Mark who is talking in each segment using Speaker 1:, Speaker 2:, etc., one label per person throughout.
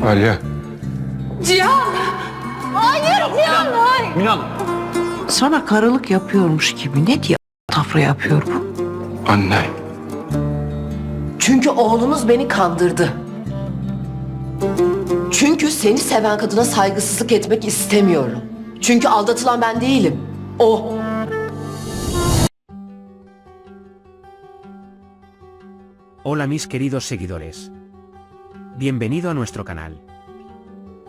Speaker 1: Alya.
Speaker 2: Cihan! Hayır Cihan! Hayır!
Speaker 1: Minan.
Speaker 3: Sana karılık yapıyormuş gibi ne diye tafra yapıyor bu?
Speaker 1: Anne.
Speaker 2: Çünkü oğlunuz beni kandırdı. Çünkü seni seven kadına saygısızlık etmek istemiyorum. Çünkü aldatılan ben değilim. O.
Speaker 4: Hola mis queridos seguidores. Bienvenido a nuestro canal.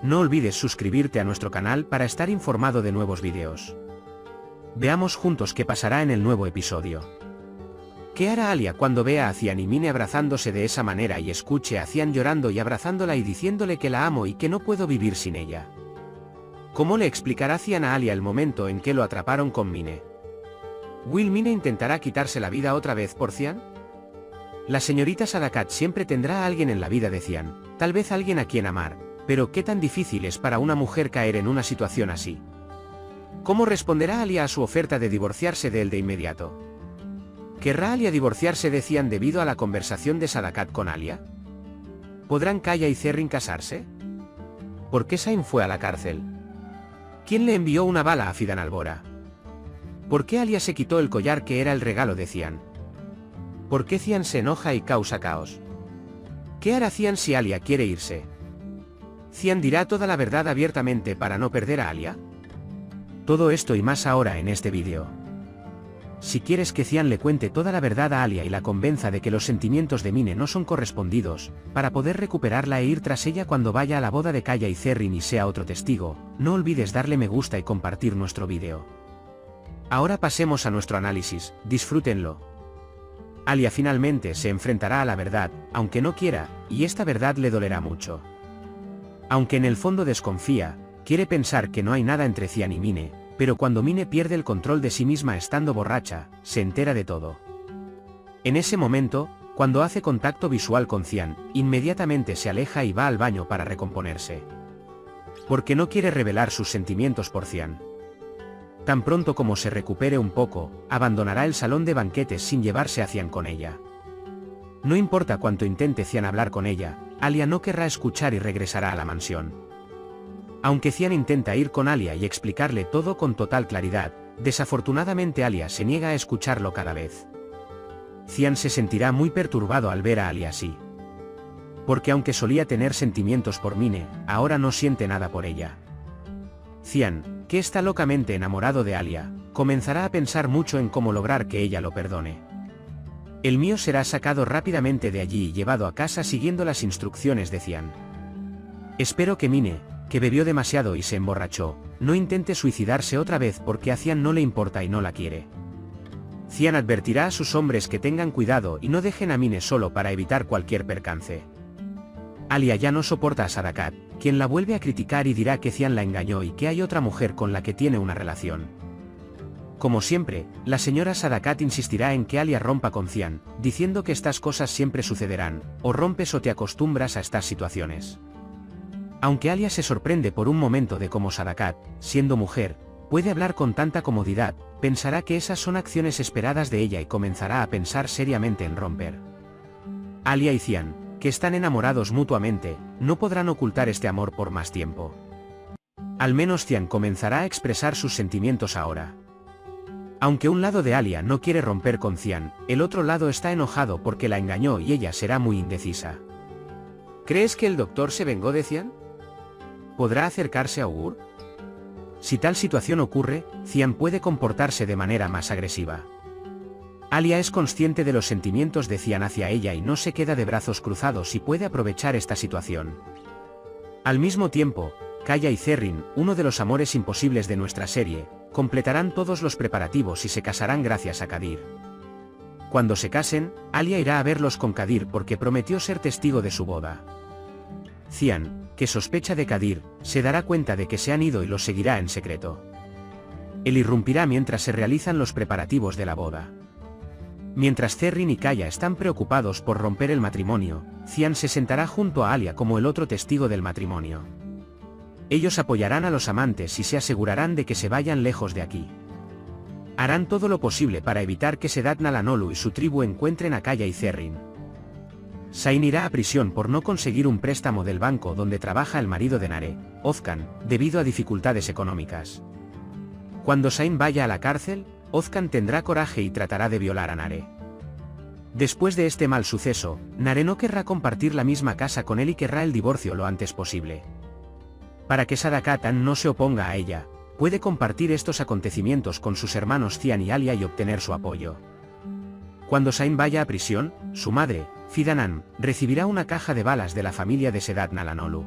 Speaker 4: No olvides suscribirte a nuestro canal para estar informado de nuevos videos. Veamos juntos qué pasará en el nuevo episodio. ¿Qué hará Alia cuando vea a Cian y Mine abrazándose de esa manera y escuche a Cian llorando y abrazándola y diciéndole que la amo y que no puedo vivir sin ella? ¿Cómo le explicará Cian a Alia el momento en que lo atraparon con Mine? ¿Will Mine intentará quitarse la vida otra vez por Cian? La señorita Sadakat siempre tendrá a alguien en la vida de Cian, tal vez alguien a quien amar, pero ¿qué tan difícil es para una mujer caer en una situación así? ¿Cómo responderá Alia a su oferta de divorciarse de él de inmediato? ¿Querrá Alia divorciarse de Cian debido a la conversación de Sadakat con Alia? ¿Podrán Kaya y Zerrin casarse? ¿Por qué Sain fue a la cárcel? ¿Quién le envió una bala a Fidan Albora? ¿Por qué Alia se quitó el collar que era el regalo de Cian? ¿Por qué Cian se enoja y causa caos? ¿Qué hará Cian si Alia quiere irse? ¿Cian dirá toda la verdad abiertamente para no perder a Alia? Todo esto y más ahora en este vídeo. Si quieres que Cian le cuente toda la verdad a Alia y la convenza de que los sentimientos de Mine no son correspondidos, para poder recuperarla e ir tras ella cuando vaya a la boda de Kaya y Zerrin y sea otro testigo, no olvides darle me gusta y compartir nuestro vídeo. Ahora pasemos a nuestro análisis, disfrútenlo. Alia finalmente se enfrentará a la verdad, aunque no quiera, y esta verdad le dolerá mucho. Aunque en el fondo desconfía, quiere pensar que no hay nada entre Cian y Mine, pero cuando Mine pierde el control de sí misma estando borracha, se entera de todo. En ese momento, cuando hace contacto visual con Cian, inmediatamente se aleja y va al baño para recomponerse. Porque no quiere revelar sus sentimientos por Cian. Tan pronto como se recupere un poco, abandonará el salón de banquetes sin llevarse a Cian con ella. No importa cuánto intente Cian hablar con ella, Alia no querrá escuchar y regresará a la mansión. Aunque Cian intenta ir con Alia y explicarle todo con total claridad, desafortunadamente Alia se niega a escucharlo cada vez. Cian se sentirá muy perturbado al ver a Alia así. Porque aunque solía tener sentimientos por Mine, ahora no siente nada por ella. Cian, que está locamente enamorado de Alia, comenzará a pensar mucho en cómo lograr que ella lo perdone. El mío será sacado rápidamente de allí y llevado a casa siguiendo las instrucciones de Cian. Espero que Mine, que bebió demasiado y se emborrachó, no intente suicidarse otra vez porque a Cian no le importa y no la quiere. Cian advertirá a sus hombres que tengan cuidado y no dejen a Mine solo para evitar cualquier percance. Alia ya no soporta a Sadakat, quien la vuelve a criticar y dirá que Cian la engañó y que hay otra mujer con la que tiene una relación. Como siempre, la señora Sadakat insistirá en que Alia rompa con Cian, diciendo que estas cosas siempre sucederán, o rompes o te acostumbras a estas situaciones. Aunque Alia se sorprende por un momento de cómo Sadakat, siendo mujer, puede hablar con tanta comodidad, pensará que esas son acciones esperadas de ella y comenzará a pensar seriamente en romper. Alia y Cian, que están enamorados mutuamente, no podrán ocultar este amor por más tiempo. Al menos Cian comenzará a expresar sus sentimientos ahora. Aunque un lado de Alia no quiere romper con Cian, el otro lado está enojado porque la engañó y ella será muy indecisa. ¿Crees que el doctor se vengó de Cian? ¿Podrá acercarse a Ugur? Si tal situación ocurre, Cian puede comportarse de manera más agresiva. Alia es consciente de los sentimientos de Cian hacia ella y no se queda de brazos cruzados y puede aprovechar esta situación. Al mismo tiempo, Kaya y Zerrin, uno de los amores imposibles de nuestra serie, completarán todos los preparativos y se casarán gracias a Kadir. Cuando se casen, Alia irá a verlos con Kadir porque prometió ser testigo de su boda. Cian, que sospecha de Kadir, se dará cuenta de que se han ido y los seguirá en secreto. Él irrumpirá mientras se realizan los preparativos de la boda. Mientras Zerrin y Kaya están preocupados por romper el matrimonio, Cian se sentará junto a Alia como el otro testigo del matrimonio. Ellos apoyarán a los amantes y se asegurarán de que se vayan lejos de aquí. Harán todo lo posible para evitar que Sedat Nalanolu y su tribu encuentren a Kaya y Zerrin. Sain irá a prisión por no conseguir un préstamo del banco donde trabaja el marido de Nare, Ozcan, debido a dificultades económicas. Cuando Sain vaya a la cárcel, Ozcan tendrá coraje y tratará de violar a Nare. Después de este mal suceso, Nare no querrá compartir la misma casa con él y querrá el divorcio lo antes posible. Para que Sadakatan no se oponga a ella, puede compartir estos acontecimientos con sus hermanos Cian y Alia y obtener su apoyo. Cuando Sain vaya a prisión, su madre, Fidanan, recibirá una caja de balas de la familia de Sedat Nalanolu.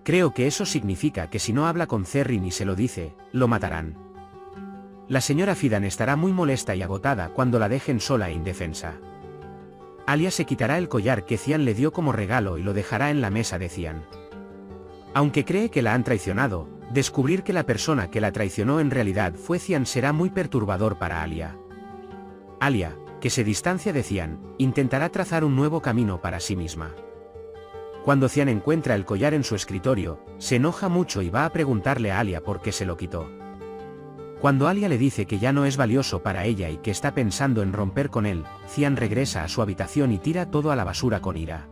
Speaker 4: Creo que eso significa que si no habla con Zerrin y se lo dice, lo matarán. La señora Fidan estará muy molesta y agotada cuando la dejen sola e indefensa. Alia se quitará el collar que Cian le dio como regalo y lo dejará en la mesa de Cian. Aunque cree que la han traicionado, descubrir que la persona que la traicionó en realidad fue Cian será muy perturbador para Alia. Alia, que se distancia de Cian, intentará trazar un nuevo camino para sí misma. Cuando Cian encuentra el collar en su escritorio, se enoja mucho y va a preguntarle a Alia por qué se lo quitó. Cuando Alia le dice que ya no es valioso para ella y que está pensando en romper con él, Cian regresa a su habitación y tira todo a la basura con ira.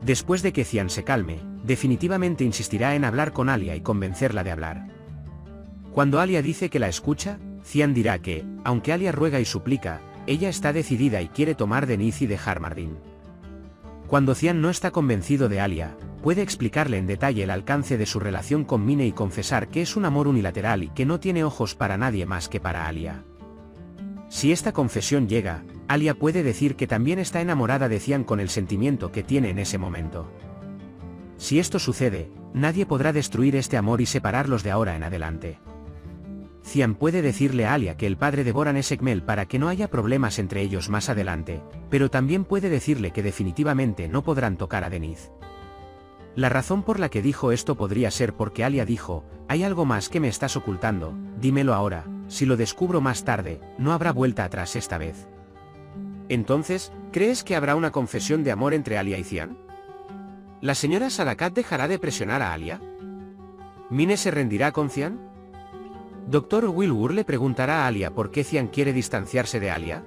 Speaker 4: Después de que Cian se calme, definitivamente insistirá en hablar con Alia y convencerla de hablar. Cuando Alia dice que la escucha, Cian dirá que, aunque Alia ruega y suplica, ella está decidida y quiere tomar Deniz y dejar Mardin. Cuando Cian no está convencido de Alia, puede explicarle en detalle el alcance de su relación con Mine y confesar que es un amor unilateral y que no tiene ojos para nadie más que para Alia. Si esta confesión llega, Alia puede decir que también está enamorada de Cian con el sentimiento que tiene en ese momento. Si esto sucede, nadie podrá destruir este amor y separarlos de ahora en adelante. Cian puede decirle a Alia que el padre de Boran es Ekmel para que no haya problemas entre ellos más adelante, pero también puede decirle que definitivamente no podrán tocar a Deniz. La razón por la que dijo esto podría ser porque Alia dijo, hay algo más que me estás ocultando, dímelo ahora, si lo descubro más tarde, no habrá vuelta atrás esta vez. Entonces, ¿crees que habrá una confesión de amor entre Alia y Cian? ¿La señora Sadakat dejará de presionar a Alia? ¿Mine se rendirá con Cian? Dr. Wilbur le preguntará a Alia por qué Cian quiere distanciarse de Alia.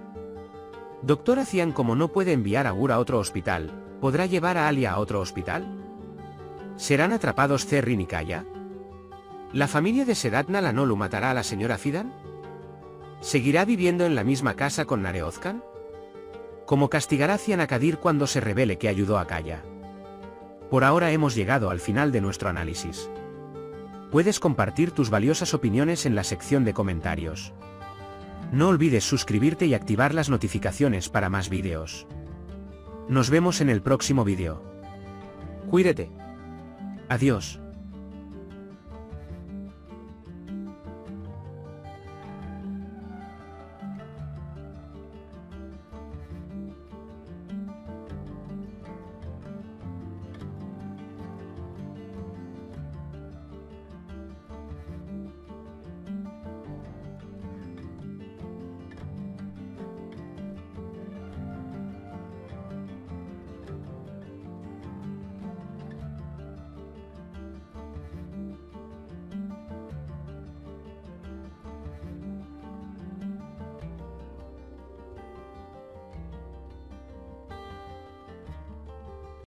Speaker 4: Dr. Cian, como no puede enviar a Gur a otro hospital, ¿podrá llevar a Alia a otro hospital? ¿Serán atrapados Zerrin y Kaya? ¿La familia de Sedat Nalanolu matará a la señora Fidan? ¿Seguirá viviendo en la misma casa con Nare Ozcan? ¿Cómo castigará Cian a Kadir cuando se revele que ayudó a Kaya? Por ahora hemos llegado al final de nuestro análisis. Puedes compartir tus valiosas opiniones en la sección de comentarios. No olvides suscribirte y activar las notificaciones para más vídeos. Nos vemos en el próximo vídeo. Cuídate. Adiós.